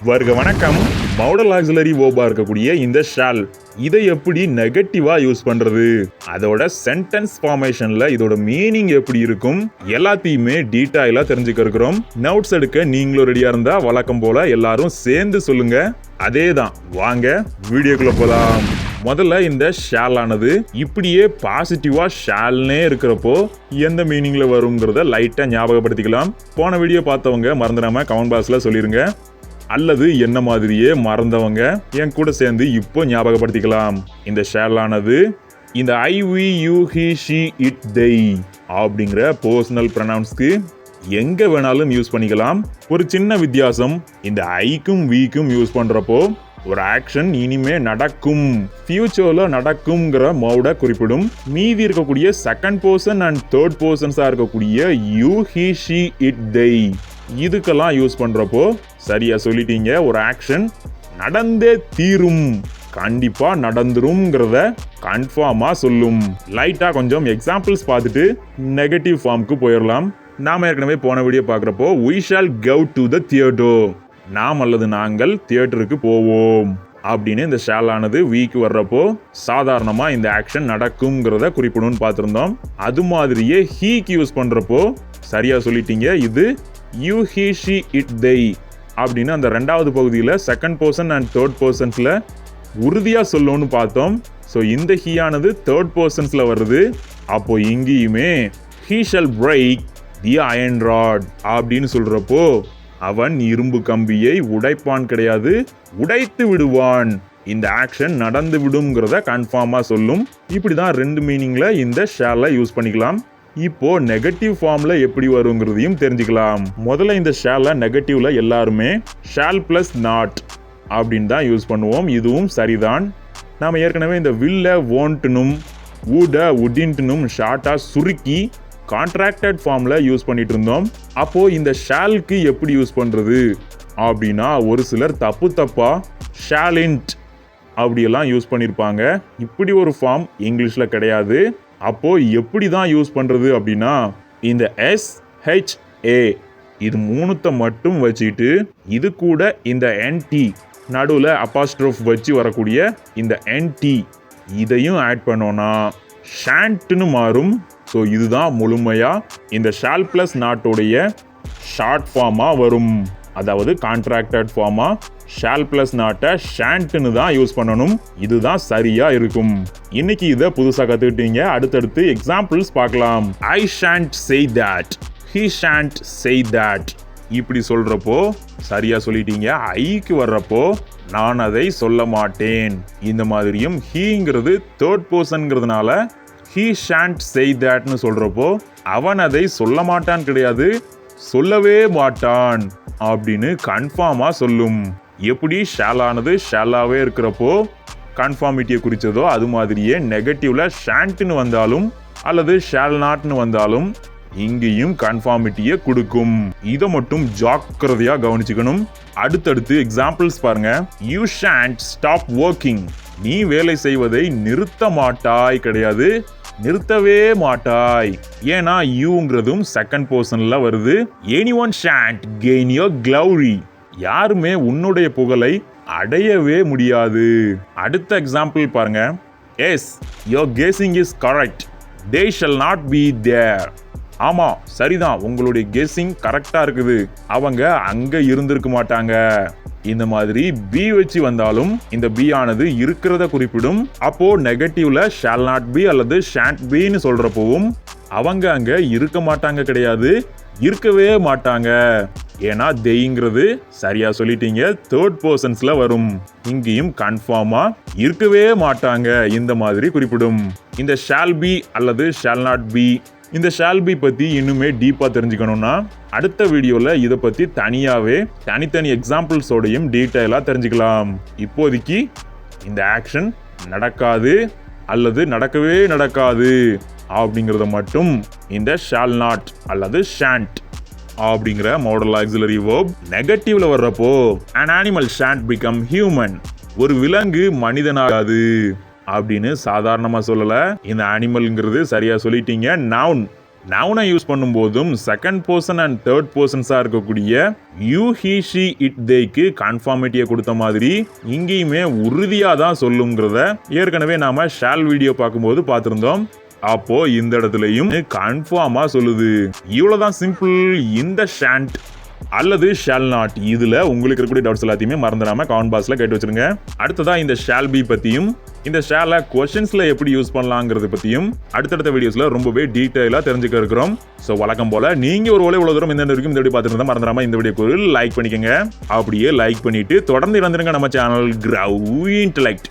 வருக வணக்கம். Modal Auxiliary Verb இருக்கக்கூடிய இந்த shall இதை எப்படி நெகட்டிவா யூஸ் பண்றது, அதோட சென்டென்ஸ் ஃபார்மேஷன்ல இதோட மீனிங் எப்படி இருக்கும் எல்லாத்தையுமே டீடைலா தெரிஞ்சுக்க இருக்கிறோம். நோட்ஸ் எடுக்க நீங்களும் ரெடியா இருந்தா வழக்கம் போல எல்லாரும் சேர்ந்து சொல்லுங்க. அதேதான், வாங்க வீடியோக்குள்ள போலாம். முதல்ல இந்த ஷால் ஆனது இப்படியே பாசிட்டிவா ஷால்னே இருக்கிறப்போ எந்த மீனிங்ல வருங்கிறத லைட்டா ஞாபகப்படுத்திக்கலாம். போன வீடியோ பார்த்தவங்க மறந்துடாம கமெண்ட் பாக்ஸ்ல சொல்லிருங்க. அல்லது என்ன மாதிரியே மறந்தவங்க என் கூட சேர்ந்து இப்போ ஞாபகப்படுத்திக்கலாம். இந்த ஷால் ஆனது இந்த I we you he she it they அப்படிங்கிற பர்சனல் ப்ரொனவுன்ஸ்க்கு எங்க வேணாலும் யூஸ் பண்ணிக்கலாம். ஒரு சின்ன வித்தியாசம், இந்த ஐக்கும் வீக்கும் யூஸ் பண்றப்போ ஒரு ஆக்ஷன் இனிமே நடக்கும், ஃபியூச்சர்ல நடக்கும்ங்கிற மோட குறிப்பிடும். மீதி இருக்கக்கூடிய செகண்ட் பர்சன் அண்ட் தேர்ட் பர்சன்ஸா இருக்கக்கூடிய you he she it they இதுக்கெல்லாம் யூஸ் பண்றப்போ சரியா சொல்லிட்டீங்க, ஒரு ஆக்ஷன் நடந்தே தீரும், கண்டிப்பா நடந்துரும்ங்கிறத கன்ஃபார்மா சொல்லும். லைட்டா கொஞ்சம் எக்ஸாம்பிள்ஸ் பார்த்துட்டு நெகட்டிவ் ஃபார்முக்கு போயிடலாம். நாம ஏற்கனவே போன வீடியோ பார்க்குறப்போ we shall go to the theater, நாம் அல்லது நாங்கள் தியேட்டருக்கு போவோம் அப்படின்னு இந்த ஷால் ஆனது வீக்கு வர்றப்போ சாதாரணமா இந்த ஆக்ஷன் நடக்கும்ங்கிறத குறிப்பிடும்னு பார்த்திருந்தோம். அது மாதிரியே ஹீக்கு யூஸ் பண்றப்போ சரியா சொல்லிட்டீங்க, இது you he she it they அப்படின்னு அந்த ரெண்டாவது பகுதியில் செகண்ட் பர்சன் அண்ட் தேர்ட் பர்சன்ஸ்ல உறுதியா சொல்லணும்னு பார்த்தோம். ஸோ இந்த ஹீ ஆனது தேர்ட் பர்சன்ஸ்ல வருது. அப்போ இங்கேயுமே he shall break the iron rod அப்படின்னு சொல்றப்போ அவன் இரும்பு கம்பியை உடைப்பான் கிடையாது, உடைத்து விடுவான். இந்த ஆக்ஷன் நடந்து விடும்ங்கிறத கன்ஃபார்மா சொல்லும். இப்படிதான் ரெண்டு மீனிங்ல இந்த ஷாலை யூஸ் பண்ணிக்கலாம். இப்போ நெகட்டிவ் ஃபார்ம்ல எப்படி வருங்கிறதையும் தெரிஞ்சுக்கலாம். முதல்ல இந்த ஷாலை நெகட்டிவ்ல எல்லாருமே ஷால் பிளஸ் நாட் அப்படின்னு தான் யூஸ் பண்ணுவோம். இதுவும் சரிதான். நாம ஏற்கனவே இந்த வில்ல வோன்ட்னும் வுட வுடின்ட்னும் ஷார்ட்டா சுருக்கி கான்ட்ராக்டட் ஃபார்ம்ல யூஸ் பண்ணிட்டு இருந்தோம். அப்போ இந்த ஷால்க்கு எப்படி யூஸ் பண்றது அப்படின்னா ஒரு சிலர் தப்பா ஷாலின்ட் அப்படியெல்லாம் யூஸ் பண்ணியிருப்பாங்க. இப்படி ஒரு ஃபார்ம் இங்கிலீஷ்ல கிடையாது. அப்போ எப்படி தான் யூஸ் பண்றது அப்படின்னா இந்த SHA இது மூணுத்தை மட்டும் வச்சுட்டு இது கூட இந்த NT நடுவில் அப்பாஸ்ட்ரோஃப் வச்சு வரக்கூடிய இந்த NT இதையும் ஆட் பண்ணோம்னா ஷாண்ட்னு மாறும். ஸோ இதுதான் முழுமையா இந்த ஷால் பிளஸ் நாட்டோடைய ஷார்ட் ஃபார்மா வரும். அதாவது கான்ட்ராக்டட் ஃபார்மா ஷால் பிளஸ் நாட்டை ஷாண்ட்னு தான் யூஸ் பண்ணணும். இதுதான் சரியா இருக்கும். இன்னைக்கு இதை புதுசா கத்துக்கிட்டீங்க. அடுத்தடுத்து எக்ஸாம்பிள்ஸ் பார்க்கலாம். I shan't say that, he shan't say that இப்படி சொல்றப்போ சரியா சொல்லிட்டீங்க. ஐக்கு வர்றப்போ நான் அதை சொல்ல மாட்டேன். இந்த மாதிரியும் ஹீங்கிறது தேர்ட் பர்சன்ங்கிறதுனால he shan't say thatன்னு சொல்றப்போ அவன் அதை சொல்ல மாட்டான் கிடையாது, சொல்லவே மாட்டான் அப்படின்னு கன்ஃபார்மா சொல்லும். எப்படி ஷால் ஆனது ஷாலாவே இருக்கிறப்போ கன்ஃபார்மிட்டியை குறிச்சதோ அது மாதிரியே நெகட்டிவ்ல ஷாண்ட்னு வந்தாலும் அல்லது ஷால் நாட்னு வந்தாலும் இங்கேயும் கன்ஃபார்மிட்டியை கொடுக்கும். இதை மட்டும் ஜாக்கிரதையா கவனிச்சுக்கணும். அடுத்தடுத்து எக்ஸாம்பிள்ஸ் பாருங்க. யூ ஷாண்ட் ஸ்டாப் ஒர்க்கிங், நீ வேலை செய்வதை நிறுத்த மாட்டாய் கிடையாது, நிறுத்தவே மாட்டாய். ஏன்னா யூங்கிறதும் செகண்ட் பர்சன்ல வருது. anyone shan't gain your glory, யாருமே உன்னுடைய புகழை அடையவே முடியாது. அடுத்த எக்ஸாம்பிள் பாருங்க. yes your guessing is correct, they shall not be there. ஆமா சரிதான், உங்களுடைய கெஸ்ஸிங் கரெக்டா இருக்குது, அவங்க அங்க இருந்திருக்க மாட்டாங்க. இந்த மாதிரி பி வச்சு வந்தாலும் இந்த பி ஆனது இருக்கிறத குறிப்பிடும். அப்போ நெகட்டிவ்ல ஷால் நாட் பி அல்லது ஷாண்ட் பின்னு சொல்றப்பவும் அவங்க அங்க இருக்க மாட்டாங்க கிடையாது, இருக்கவே மாட்டாங்க. ஏன்னா தேய்ங்கிறது சரியா சொல்லிட்டீங்க தேர்ட் பர்சன்ஸ்ல வரும். இங்கேயும் கன்ஃபார்மா இருக்கவே மாட்டாங்க இந்த மாதிரி குறிப்பிடும். இந்த ஷால் பி அல்லது ஷால் நாட் பி, இந்த ஷால் பி பத்தி இன்னுமே டீப்பா தெரிஞ்சுக்கணும்னா அடுத்த வீடியோல இதை பத்தி தனியாவே தனித்தனி எக்ஸாம்பிள்ஸோடையும் டீட்டெயிலா தெரிஞ்சுக்கலாம். இப்போதைக்கு இந்த ஆக்ஷன் நடக்காது அல்லது நடக்கவே நடக்காது அப்படிங்கறத மட்டும் இந்த ஷால் நாட் அல்லது ஷாண்ட் அப்படிங்கிற மாடல் ஆக்ஸிலரி வெர்ப் நெகட்டிவ்ல வர்றப்போ an animal shan't become human, ஒரு விலங்கு மனிதனாகாது அப்படின்னு சாதாரணமா சொல்லல. இந்த அனிமல்ங்கிறது சரியா சொல்லிட்டீங்க நவுன், நவுனை யூஸ் பண்ணும்போதும் செகண்ட் பர்சன் அண்ட் தேர்ட் பர்சன்ஸா இருக்கக்கூடிய யூ, ஹி, ஷி, இட், தேய்க்கு கன்ஃபார்மிட்டியை கொடுத்த மாதிரி இங்கேயுமே உறுதியா தான் சொல்லுங்கிறத ஏற்கனவே நாம ஷால் வீடியோ பார்க்கும்போது பார்த்திருந்தோம். அப்போ இந்த இடத்துலயும் கன்ஃபார்மா சொல்லுது. இவ்வளவுதான் சிம்பிள். இந்த ஷாண்ட் அல்லது ஷால் நாட் இதுல உங்களுக்கு இருக்கக்கூடிய டவுட்ஸ் எல்லாத்தையுமே மறந்துடாம கமெண்ட் பாக்ஸ்ல கேட்டு வச்சிருங்க. அடுத்ததா இந்த ஷால் பி பத்தியும் இந்த ஷாலை கொஸ்டின்ஸ்ல எப்படி யூஸ் பண்ணலாங்கிறது பத்தியும் அடுத்தடுத்த வீடியோஸ்ல ரொம்பவே டீடைலா தெரிஞ்சுக்க இருக்கிறோம். ஸோ வழக்கம் போல நீங்க ஒரு இவ்வளவு தூரம் இந்த வரைக்கும் இந்த வீடியோ பார்த்துட்டு இருந்தா மறந்துடாம இந்த வீடியோக்கு லைக் பண்ணிக்கங்க. அப்படியே லைக் பண்ணிட்டு தொடர்ந்து இருந்துருங்க நம்ம சேனல் கிரவ் இன்டெலெக்ட்.